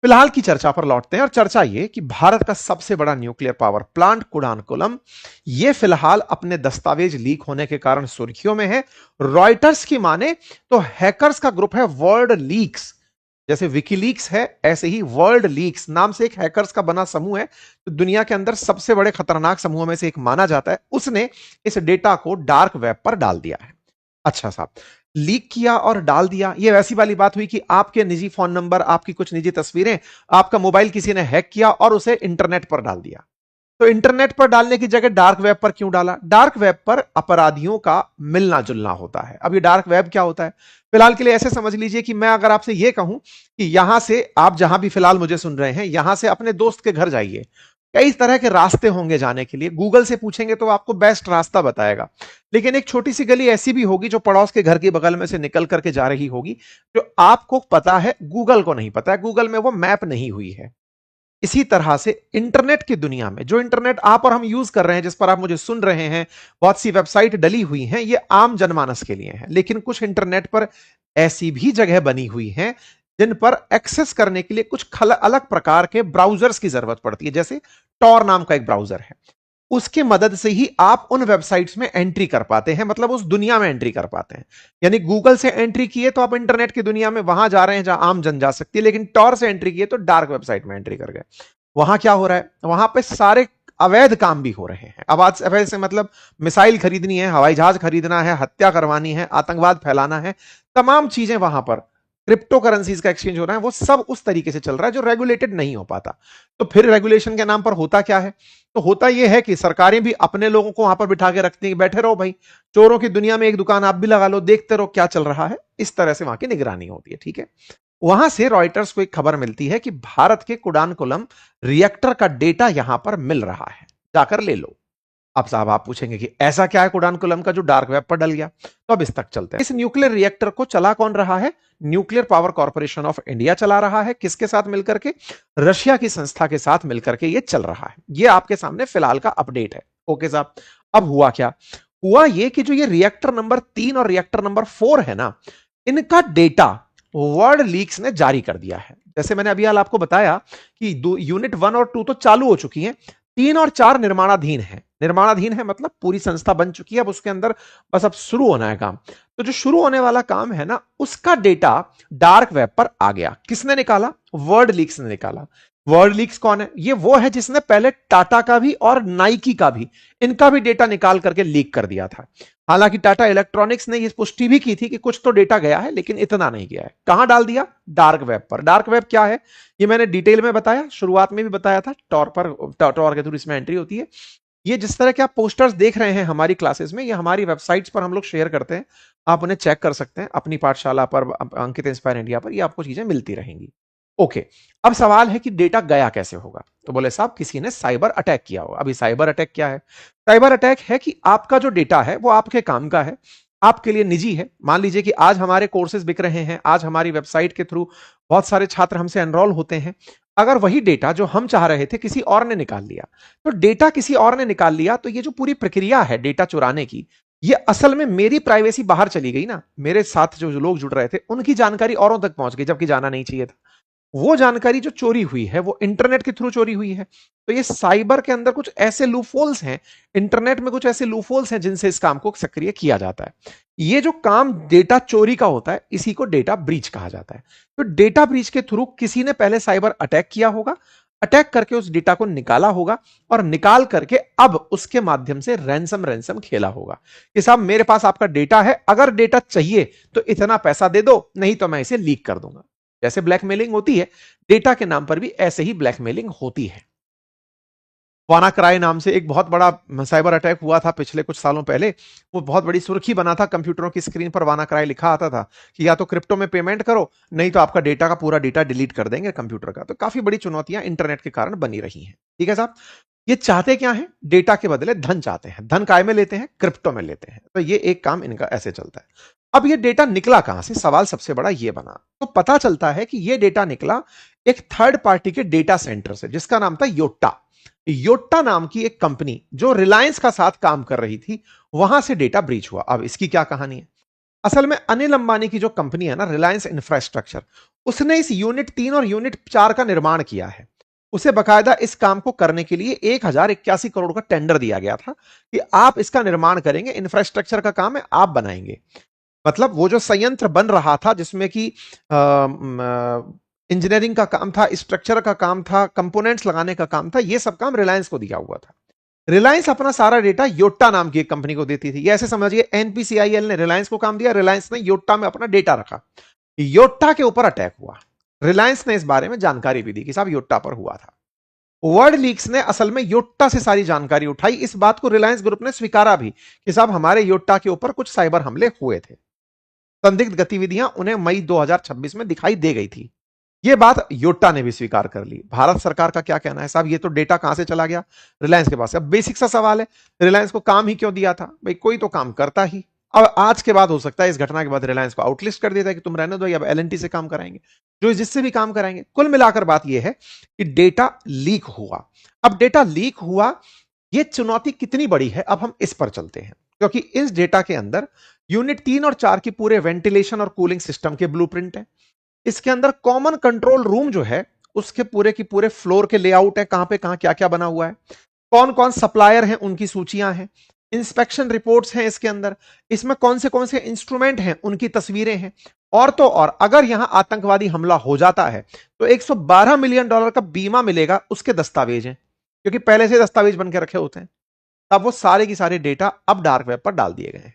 फिलहाल की चर्चा पर लौटते हैं और चर्चा ये कि भारत का सबसे बड़ा न्यूक्लियर पावर प्लांट कुडानकुलम ये फिलहाल अपने दस्तावेज लीक होने के कारण सुर्खियों में है। रॉयटर्स की माने तो हैकर्स का ग्रुप है वर्ल्ड लीक्स, जैसे विकीलीक्स है ऐसे ही वर्ल्ड लीक्स नाम से एक हैकर्स का बना समूह है तो दुनिया के अंदर सबसे बड़े खतरनाक समूहों में से एक माना जाता है। उसने इस डेटा को डार्क वेब पर डाल दिया है। अच्छा साहब, लीक किया और डाल दिया, ये वैसी वाली बात हुई कि आपके निजी फोन नंबर, आपकी कुछ निजी तस्वीरें, आपका मोबाइल किसी ने हैक किया और उसे इंटरनेट पर डाल दिया। तो इंटरनेट पर डालने की जगह डार्क वेब पर क्यों डाला? डार्क वेब पर अपराधियों का मिलना जुलना होता है। अब ये डार्क वेब क्या होता है? फिलहाल के लिए ऐसे समझ लीजिए कि मैं अगर आपसे ये कहूं कि यहां से आप जहां भी फिलहाल मुझे सुन रहे हैं, यहां से अपने दोस्त के घर जाइए, कई तरह के रास्ते होंगे जाने के लिए, गूगल से पूछेंगे तो आपको बेस्ट रास्ता बताएगा। लेकिन एक छोटी सी गली ऐसी भी होगी जो पड़ोस के घर के बगल में से निकल करके जा रही होगी, जो आपको पता है, गूगल को नहीं पता है, गूगल में वो मैप नहीं हुई है। इसी तरह से इंटरनेट की दुनिया में जो इंटरनेट आप और हम यूज कर रहे हैं, जिस पर आप मुझे सुन रहे हैं, बहुत सी वेबसाइट डली हुई हैं, ये आम जनमानस के लिए है। लेकिन कुछ इंटरनेट पर ऐसी भी जगह बनी हुई हैं जिन पर एक्सेस करने के लिए कुछ अलग प्रकार के ब्राउजर्स की जरूरत पड़ती है। जैसे टॉर नाम का एक ब्राउजर है, उसकी मदद से ही आप उन वेबसाइट्स में एंट्री कर पाते हैं, मतलब उस दुनिया में एंट्री कर पाते हैं। यानी गूगल से एंट्री किए तो आप इंटरनेट की दुनिया में वहां जा रहे हैं जहां आम जन जा सकती है, लेकिन टॉर से एंट्री किए तो डार्क वेबसाइट में एंट्री कर गए। वहां क्या हो रहा है? वहां पे सारे अवैध काम भी हो रहे हैं। अब आज अवैध से मतलब मिसाइल खरीदनी है, हवाई जहाज खरीदना है, हत्या करवानी है, आतंकवाद फैलाना है, तमाम चीजें वहां पर, क्रिप्टो करेंसीज का एक्सचेंज हो रहा है, वो सब उस तरीके से चल रहा है जो रेगुलेटेड नहीं हो पाता। तो फिर रेगुलेशन के नाम पर होता क्या है? तो होता यह है कि सरकारें भी अपने लोगों को वहां पर बिठा के रखती हैं, बैठे रहो भाई, चोरों की दुनिया में एक दुकान आप भी लगा लो, देखते रहो क्या चल रहा है। इस तरह से वहां की निगरानी होती है। ठीक है, वहां से रॉयटर्स को एक खबर मिलती है कि भारत के कुडानकुलम रिएक्टर का डेटा यहां पर मिल रहा है, जाकर ले लो। अब साहब आप पूछेंगे कि ऐसा क्या है कुडानकुलम का जो डार्क वेब पर डल गया? तो अब इस तक चलते हैं। इस न्यूक्लियर रिएक्टर को चला कौन रहा है? Nuclear power corporation of India चला रहा है। किसके साथ मिलकर के? रशिया की संस्था के साथ मिलकर के ये चल रहा है। ये आपके सामने फिलहाल का अपडेट है। ओके साहब, अब हुआ क्या? हुआ ये कि जो ये रिएक्टर नंबर 3 और रिएक्टर नंबर 4 है ना, इनका डेटा वर्ल्ड लीक्स ने जारी कर दिया है। जैसे मैंने अभी हाल आपको बताया कि यूनिट 1 और 2 तो चालू हो चुकी हैं, 3 और 4 निर्माणाधीन है। निर्माणाधीन है मतलब पूरी संस्था बन चुकी है, अब उसके अंदर बस अब शुरू होना है काम। तो जो शुरू होने वाला काम है ना, उसका डेटा डार्क वेब पर आ गया। किसने निकाला? वर्ल्ड लीक्स ने निकाला। वर्ल्ड लीक्स कौन है? ये वो है जिसने पहले टाटा का भी और नाइकी का भी, इनका भी डेटा निकाल करके लीक कर दिया था। हालांकि टाटा इलेक्ट्रॉनिक्स ने यह पुष्टि भी की थी कि कुछ तो डेटा गया है, लेकिन इतना नहीं गया है। कहां डाल दिया? डार्क वेब पर। डार्क वेब क्या है ये मैंने डिटेल में बताया, शुरुआत में भी बताया था। टॉर पर, टॉर के थ्रू इसमें एंट्री होती है। ये जिस तरह के आप पोस्टर्स देख रहे हैं हमारी क्लासेस में, ये हमारी वेबसाइट्स पर हम लोग शेयर करते हैं, आप उन्हें चेक कर सकते हैं। अपनी पाठशाला पर, अंकित इंस्पायर इंडिया पर, ये आपको चीजें मिलती रहेंगी। ओके, अब सवाल है कि डेटा गया कैसे होगा? तो बोले साहब किसी ने साइबर अटैक किया होगा। अभी साइबर अटैक क्या है? साइबर अटैक है कि आपका जो डेटा है वो आपके काम का है, आपके लिए निजी है। मान लीजिए कि आज हमारे कोर्सेज बिक रहे हैं, आज हमारी वेबसाइट के थ्रू बहुत सारे छात्र हमसे एनरोल होते हैं। अगर वही डेटा जो हम चाह रहे थे किसी और ने निकाल लिया, तो डेटा किसी और ने निकाल लिया, तो ये जो पूरी प्रक्रिया है डेटा चुराने की, ये असल में मेरी प्राइवेसी बाहर चली गई ना। मेरे साथ जो लोग जुड़ रहे थे उनकी जानकारी औरों तक पहुंच गई, जबकि जाना नहीं चाहिए था। वो जानकारी जो चोरी हुई है वो इंटरनेट के थ्रू चोरी हुई है। तो ये साइबर के अंदर कुछ ऐसे लूपहोल्स हैं, इंटरनेट में कुछ ऐसे लूपहोल्स हैं जिनसे इस काम को सक्रिय किया जाता है। ये जो काम डेटा चोरी का होता है, इसी को डेटा ब्रीच कहा जाता है। तो डेटा ब्रीच के थ्रू किसी ने पहले साइबर अटैक किया होगा, अटैक करके उस डेटा को निकाला होगा, और निकाल करके अब उसके माध्यम से रैंसम रैंसम खेला होगा कि साहब मेरे पास आपका डेटा है, अगर डेटा चाहिए तो इतना पैसा दे दो, नहीं तो मैं इसे लीक कर दूंगा। जैसे ब्लैकमेलिंग होती है, डेटा के नाम पर भी ऐसे ही ब्लैकमेलिंग होती है। वानाक्राई नाम से एक बहुत बड़ा साइबर अटैक हुआ था पिछले कुछ सालों पहले। वो बहुत बड़ी सुर्खी बना था, कंप्यूटरों की स्क्रीन पर वानाक्राई लिखा आता था कि या तो क्रिप्टो में पेमेंट करो, नहीं तो आपका डेटा का पूरा डेटा डिलीट कर देंगे कंप्यूटर का। तो काफी बड़ी चुनौतियां इंटरनेट के कारण बनी रही हैं। ठीक है साहब, ये चाहते क्या है? डेटा के बदले धन चाहते हैं। धन काय में लेते हैं? क्रिप्टो में लेते हैं। तो ये एक काम इनका ऐसे चलता है। अब ये डेटा निकला कहां से? सवाल सबसे बड़ा ये बना। तो पता चलता है कि ये डेटा निकला एक थर्ड पार्टी के डेटा सेंटर से, जिसका नाम था योट्टा। योट्टा नाम की एक कंपनी जो रिलायंस का साथ काम कर रही थी, वहां से डेटा ब्रीच हुआ। अब इसकी क्या कहानी है? असल में अनिल अंबानी की जो कंपनी है ना, रिलायंस इंफ्रास्ट्रक्चर, उसने इस यूनिट 3 और यूनिट 4 का निर्माण किया है। उसे बकायदा इस काम को करने के लिए 1081 करोड़ का टेंडर दिया गया था कि आप इसका निर्माण करेंगे, इंफ्रास्ट्रक्चर का काम है, आप बनाएंगे। मतलब वो जो संयंत्र बन रहा था जिसमें कि इंजीनियरिंग का काम था, स्ट्रक्चर का काम था, कंपोनेंट्स लगाने का काम था, ये सब काम रिलायंस को दिया हुआ था। रिलायंस अपना सारा डेटा योट्टा नाम की एक कंपनी को देती थी। ये ऐसे समझिए एनपीसीआईएल ने रिलायंस को काम दिया, रिलायंस ने योट्टा में अपना डेटा रखा। योट्टा के ऊपर अटैक हुआ। रिलायंस ने इस बारे में जानकारी भी दी कि साहब योट्टा पर हुआ था। वर्ल्ड लीक्स ने असल में योट्टा से सारी जानकारी उठाई। इस बात को रिलायंस ग्रुप ने स्वीकारा भी कि साहब हमारे योट्टा के ऊपर कुछ साइबर हमले हुए थे। संदिग्ध गतिविधियां उन्हें मई 2026 में दिखाई दे गई थी। यह बात योट्टा ने भी स्वीकार कर ली। भारत सरकार का क्या कहना है? साहब ये तो डेटा कहां से चला गया? रिलायंस के पास। अब बेसिक सा सवाल है, रिलायंस को काम ही क्यों दिया था? भाई कोई तो काम करता ही। अब आज के बाद हो सकता है, इस घटना के बाद रिलायंस को आउटलिस्ट कर देता है कि तुम रहने दो, अब एलएनटी से काम कराएंगे, जो जिससे भी काम कराएंगे। कुल मिलाकर बात यह है कि डेटा लीक हुआ। अब डेटा लीक हुआ, यह चुनौती कितनी बड़ी है, अब हम इस पर चलते हैं। क्योंकि इस डेटा के अंदर यूनिट 3 और 4 की पूरे वेंटिलेशन और कूलिंग सिस्टम के ब्लूप्रिंट है। इसके अंदर कॉमन कंट्रोल रूम जो है उसके पूरे की पूरे फ्लोर के लेआउट है, कहां पे कहां क्या क्या बना हुआ है, कौन कौन सप्लायर हैं उनकी सूचियां हैं, इंस्पेक्शन रिपोर्ट्स हैं इसके अंदर, इसमें कौन से इंस्ट्रूमेंट हैं उनकी तस्वीरें हैं। और तो और अगर यहां आतंकवादी हमला हो जाता है तो $112 मिलियन का बीमा मिलेगा, उसके दस्तावेज हैं, क्योंकि पहले से दस्तावेज बन के रखे होते हैं। अब वो सारे की सारे डेटा अब डार्क वेब पर डाल दिए गए हैं।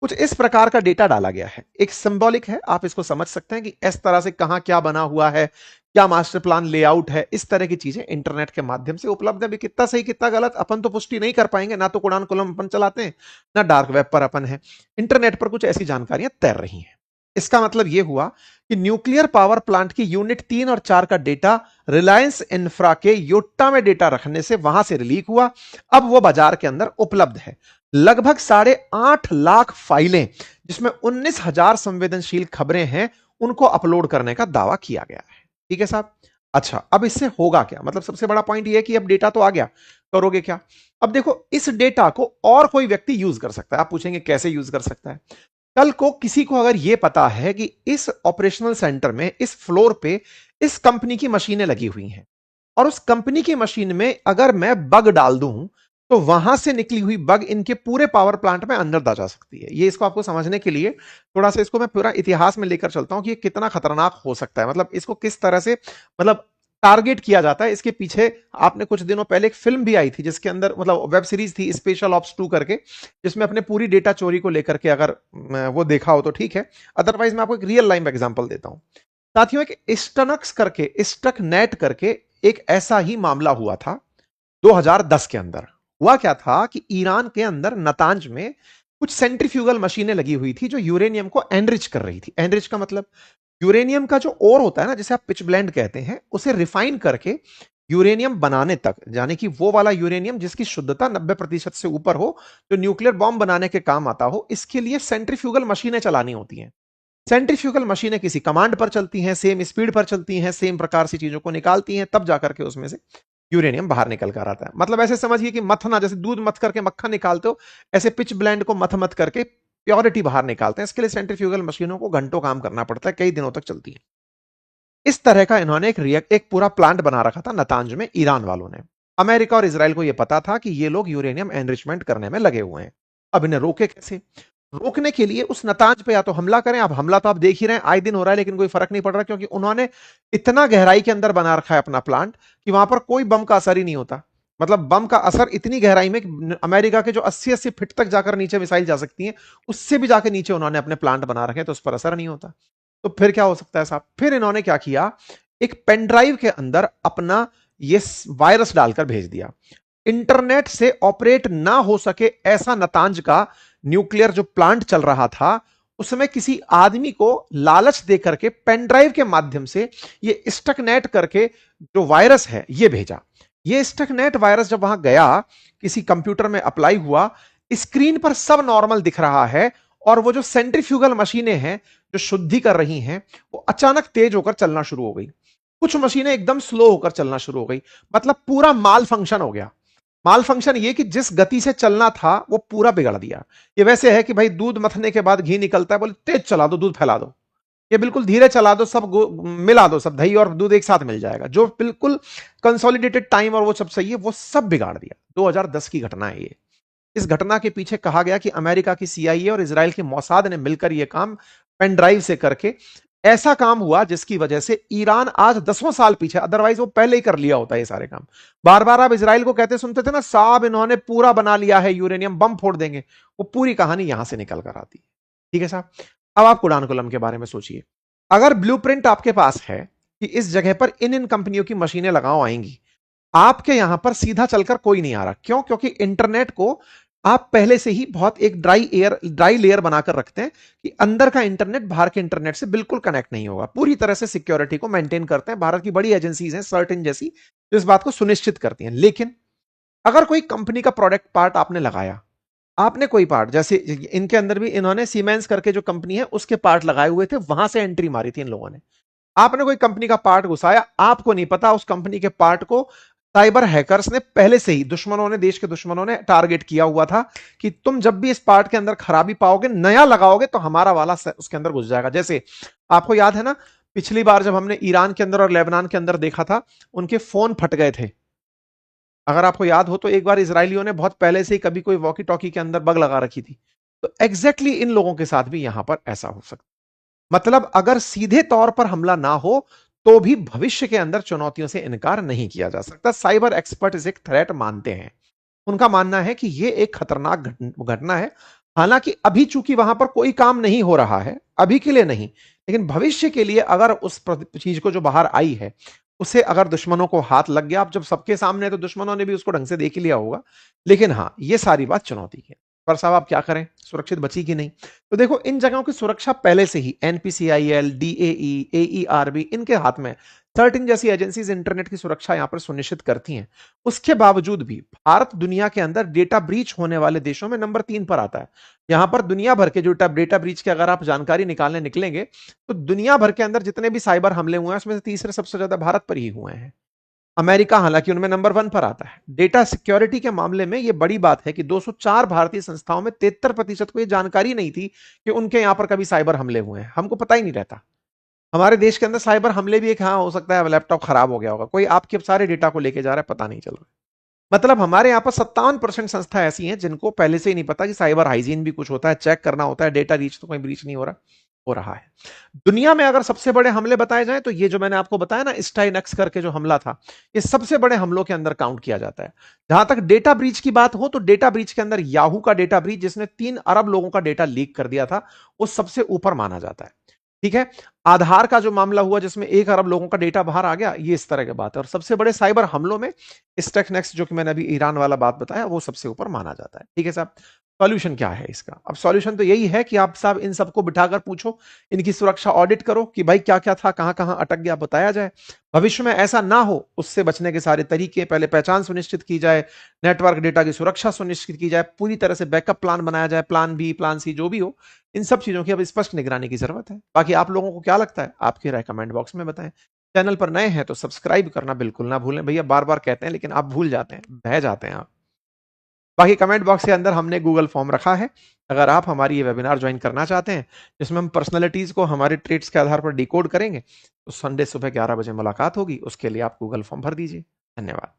कुछ इस प्रकार का डेटा डाला गया है। एक सिंबॉलिक है, आप इसको समझ सकते हैं कि इस तरह से कहां क्या बना हुआ है, क्या मास्टर प्लान लेआउट है, इस तरह की चीजें इंटरनेट के माध्यम से उपलब्ध है। भी कितना सही कितना गलत अपन तो पुष्टि नहीं कर पाएंगे, ना तो कुरान अपन चलाते हैं, ना डार्क वेब पर अपन है। इंटरनेट पर कुछ ऐसी जानकारियां तैर रही हैं। इसका मतलब यह हुआ कि न्यूक्लियर पावर प्लांट की यूनिट 3 और 4 का डेटा रिलायंस इंफ्रा के योट्टा में डेटा रखने से वहां से लीक हुआ। अब वो बाजार के अंदर उपलब्ध है। लगभग 8.5 लाख फाइलें, जिसमें 19,000 संवेदनशील खबरें हैं, उनको अपलोड करने का दावा किया गया है। ठीक है साहब। अच्छा, अब इससे होगा क्या? मतलब सबसे बड़ा पॉइंट यह है कि अब डेटा तो आ गया, करोगे क्या? अब देखो, इस डेटा को और कोई व्यक्ति यूज कर सकता है। आप पूछेंगे कैसे यूज कर सकता है? कल को किसी को अगर यह पता है कि इस ऑपरेशनल सेंटर में, इस फ्लोर पे इस कंपनी की मशीनें लगी हुई हैं, और उस कंपनी की मशीन में अगर मैं बग डाल दूं तो वहां से निकली हुई बग इनके पूरे पावर प्लांट में अंदर जा सकती है। ये इसको आपको समझने के लिए थोड़ा सा इसको मैं पूरा इतिहास में लेकर चलता हूं कि ये कितना खतरनाक हो सकता है। मतलब इसको किस तरह से मतलब टारगेट किया जाता है। इसके पीछे आपने कुछ दिनों पहले एक फिल्म भी आई थी जिसके अंदर, मतलब वेब सीरीज थी, स्पेशल ऑप्स 2 करके, जिसमें अपने पूरी डेटा चोरी को लेकर के अगर वो देखा हो तो ठीक है, अदरवाइज मैं आपको एक रियल लाइफ एग्जांपल देता हूं। साथियों, एक स्टनक्स करके, स्टक नेट करके एक ऐसा ही मामला हुआ था 2010 के अंदर। हुआ क्या था कि ईरान के अंदर नतांज में कुछ सेंट्रीफ्यूगल मशीनें लगी हुई थी जो यूरेनियम को एनरिच कर रही थी। एनरिच का मतलब यूरेनियम का जो ओर होता है ना, जिसे आप पिच ब्लेंड कहते हैं, उसे रिफाइन करके यूरेनियम बनाने तक, यानी कि वो वाला यूरेनियम जिसकी शुद्धता 90% से ऊपर हो, जो न्यूक्लियर बॉम्ब बनाने के काम आता हो, इसके लिए सेंट्रीफ्यूगल मशीनें चलानी होती हैं। सेंट्रीफ्यूगल मशीनें किसी कमांड पर चलती हैं, सेम स्पीड पर चलती हैं, सेम प्रकार से चीजों को निकालती हैं, तब जाकर के उसमें से यूरेनियम बाहर निकल कर आता है। मतलब ऐसे समझिए कि मथना, जैसे दूध मथ करके मक्खन निकालते हो, ऐसे पिच ब्लेंड को मथ मथ करके प्योरिटी बाहर निकालते हैं। इसके लिए सेंट्रीफ्यूगल मशीनों को घंटों काम करना पड़ता है, कई दिनों तक चलती है। इस तरह का इन्होंने एक पूरा प्लांट बना रखा था नतांज में, ईरान वालों ने। अमेरिका और इजराइल को यह पता था कि ये लोग यूरेनियम एनरिचमेंट करने में लगे हुए हैं। अब इन्हें रोके कैसे? रोकने के लिए उस नतांज पे या तो हमला करें। अब हमला तो आप देख ही रहे हैं, आए दिन हो रहा है, लेकिन कोई फर्क नहीं पड़ रहा, क्योंकि उन्होंने इतना गहराई के अंदर बना रखा है अपना प्लांट कि वहां पर कोई बम का असर ही नहीं होता। मतलब बम का असर इतनी गहराई में कि अमेरिका के जो 80-80 फीट तक जाकर नीचे मिसाइल जा सकती है, उससे भी जाकर नीचे उन्होंने अपने प्लांट बना रखे हैं, तो उस पर असर नहीं होता। तो फिर क्या हो सकता है साहब? फिर इन्होंने क्या किया, एक पेन ड्राइव के अंदर अपना ये वायरस डालकर भेज दिया। इंटरनेट से ऑपरेट ना हो सके ऐसा नतांज का न्यूक्लियर जो प्लांट चल रहा था, उसमें किसी आदमी को लालच देकर के पेन ड्राइव के माध्यम से ये स्टकनेट करके जो वायरस है ये भेजा। ये स्टकनेट वायरस जब वहां गया, किसी कंप्यूटर में अप्लाई हुआ, स्क्रीन पर सब नॉर्मल दिख रहा है, और वो जो सेंट्रीफ्यूगल मशीनें हैं जो शुद्धि कर रही हैं, वो अचानक तेज होकर चलना शुरू हो गई। कुछ मशीनें एकदम स्लो होकर चलना शुरू हो गई। मतलब पूरा माल फंक्शन हो गया। माल फंक्शन ये कि जिस गति से चलना था वो पूरा बिगड़ दिया। ये वैसे है कि भाई दूध मथने के बाद घी निकलता है, बोले तेज चला दो, दूध फैला दो। ये बिल्कुल धीरे चला दो, सब मिला दो, सब दही और दूध एक साथ मिल जाएगा, जो बिल्कुल कंसोलिडेटेड टाइम और वो सब सही है, वो सब बिगाड़ दिया। 2010 की घटना है ये। इस घटना के पीछे कहा गया कि अमेरिका की सीआईए और इजराइल की मोसाद ने मिलकर यह काम पेन ड्राइव से करके ऐसा काम हुआ जिसकी वजह से ईरान आज 10 साल पीछे, अदरवाइज वो पहले ही कर लिया होता है ये सारे काम। बार बार आप इजराइल को कहते सुनते थे ना, साहब इन्होंने पूरा बना लिया है यूरेनियम, बम फोड़ देंगे, वो पूरी कहानी यहां से निकल कर आती है। ठीक है साहब। अब आप कुरानकुलम के बारे में सोचिए। अगर ब्लूप्रिंट आपके पास है कि इस जगह पर इन इन कंपनियों की मशीनें लगाओ आएंगी, आपके यहां पर सीधा चलकर कोई नहीं आ रहा। क्यों? क्योंकि इंटरनेट को आप पहले से ही बहुत एक ड्राई लेयर बनाकर रखते हैं कि अंदर का इंटरनेट बाहर के इंटरनेट से बिल्कुल कनेक्ट नहीं होगा। पूरी तरह से सिक्योरिटी को मेंटेन करते हैं। भारत की बड़ी एजेंसीज हैं, सर्टेन जैसी, जो इस बात को सुनिश्चित करती हैं। लेकिन अगर कोई कंपनी का प्रोडक्ट पार्ट आपने लगाया, आपने कोई पार्ट, जैसे इनके अंदर भी इन्होंने सीमेंस करके जो कंपनी है उसके पार्ट लगाए हुए थे, वहां से एंट्री मारी थी इन लोगों ने। आपने कोई कंपनी का पार्ट घुसाया, आपको नहीं पता उस कंपनी के पार्ट को साइबर हैकर्स ने पहले से ही, दुश्मनों ने, देश के दुश्मनों ने टारगेट किया हुआ था कि तुम जब भी इस पार्ट के अंदर खराबी पाओगे, नया लगाओगे, तो हमारा वाला उसके अंदर घुस जाएगा। जैसे आपको याद है ना, पिछली बार जब हमने ईरान के अंदर और लेबनान के अंदर देखा था, उनके फोन फट गए थे। अगर आपको याद हो तो एक बार इजरायलियों ने बहुत पहले से ही कभी कोई वॉकी टॉकी के अंदर बग लगा रखी थी। तो एग्जैक्टली इन लोगों के साथ भी यहां पर ऐसा हो सकता। मतलब अगर सीधे तौर पर हमला ना हो तो भी भविष्य के अंदर चुनौतियों से इनकार नहीं किया जा सकता। साइबर एक्सपर्ट इसे एक थ्रेट मानते हैं। उनका मानना है कि यह एक खतरनाक घटना है। हालांकि अभी चूंकि वहां पर कोई काम नहीं हो रहा है, अभी के लिए नहीं, लेकिन भविष्य के लिए अगर उस चीज को जो बाहर आई है उसे अगर दुश्मनों को हाथ लग गया, अब जब सबके सामने है तो दुश्मनों ने भी उसको ढंग से देख लिया होगा। लेकिन हाँ, ये सारी बात चुनौती है। पर साहब आप क्या करें, सुरक्षित बची कि नहीं? तो देखो, इन जगहों की सुरक्षा पहले से ही एनपीसीआईएल, डीएई, एईआरबी, इनके हाथ में। सर्टिन जैसी एजेंसीज इंटरनेट की सुरक्षा यहां पर सुनिश्चित करती हैं। उसके बावजूद भी भारत दुनिया के अंदर डेटा ब्रीच होने वाले देशों में नंबर 3 पर आता है। यहां पर दुनिया भर के जो डेटा ब्रीच की अगर आप जानकारी निकालने निकलेंगे, तो दुनिया भर के अंदर जितने भी साइबर हमले हुए हैं उसमें से तीसरे सबसे ज्यादा भारत पर ही हुए हैं। अमेरिका हालांकि उनमें नंबर 1 पर आता है। डेटा सिक्योरिटी के मामले में यह बड़ी बात है कि 204 भारतीय संस्थाओं में 73% को यह जानकारी नहीं थी कि उनके यहां पर कभी साइबर हमले हुए हैं। हमको पता ही नहीं रहता। हमारे देश के अंदर साइबर हमले भी एक, हाँ हो सकता है लैपटॉप खराब हो गया होगा, कोई आपके सारे डेटा को लेके जा रहा है, पता नहीं चल रहा। मतलब हमारे यहाँ पर 57% संस्था ऐसी हैं जिनको पहले से ही नहीं पता कि साइबर हाइजीन भी कुछ होता है, चेक करना होता है, डेटा रीच तो कोई ब्रीच नहीं हो रहा है। दुनिया में अगर सबसे बड़े हमले बताए जाएं तो ये जो मैंने आपको बताया ना, स्टाइनक्स करके जो हमला था, ये सबसे बड़े हमलों के अंदर काउंट किया जाता है। जहां तक डेटा ब्रीच की बात हो तो डेटा ब्रीच के अंदर याहू का डेटा ब्रीच, जिसने 3 अरब लोगों का डेटा लीक कर दिया था, वो सबसे ऊपर माना जाता है। ठीक है। आधार का जो मामला हुआ जिसमें 1 अरब लोगों का डेटा बाहर आ गया, ये इस तरह की बात है। और सबसे बड़े साइबर हमलों में स्टेकनेक्स, जो कि मैंने अभी ईरान वाला बात बताया, वो सबसे ऊपर माना जाता है। ठीक है साहब। सॉल्यूशन क्या है इसका? अब सॉल्यूशन तो यही है कि आप साहब इन सबको बिठाकर पूछो, इनकी सुरक्षा ऑडिट करो कि भाई क्या क्या था, कहां कहां अटक गया, बताया जाए। भविष्य में ऐसा ना हो उससे बचने के सारे तरीके, पहले पहचान सुनिश्चित की जाए, नेटवर्क डेटा की सुरक्षा सुनिश्चित की जाए, पूरी तरह से बैकअप प्लान बनाया जाए, प्लान बी, प्लान सी, जो भी हो। इन सब चीजों की अब स्पष्ट निगरानी की जरूरत है। बाकी आप लोगों को क्या लगता है, आपके राय कमेंट बॉक्स में बताएं। चैनल पर नए हैं तो सब्सक्राइब करना बिल्कुल ना भूलें। भैया बार बार कहते हैं लेकिन आप भूल जाते हैं, बह जाते हैं आप। बाकी कमेंट बॉक्स के अंदर हमने गूगल फॉर्म रखा है। अगर आप हमारी ये वेबिनार ज्वाइन करना चाहते हैं जिसमें हम पर्सनैलिटीज को हमारे ट्रेड्स के आधार पर डिकोड करेंगे, तो संडे सुबह 11 बजे मुलाकात होगी। उसके लिए आप गूगल फॉर्म भर दीजिए। धन्यवाद।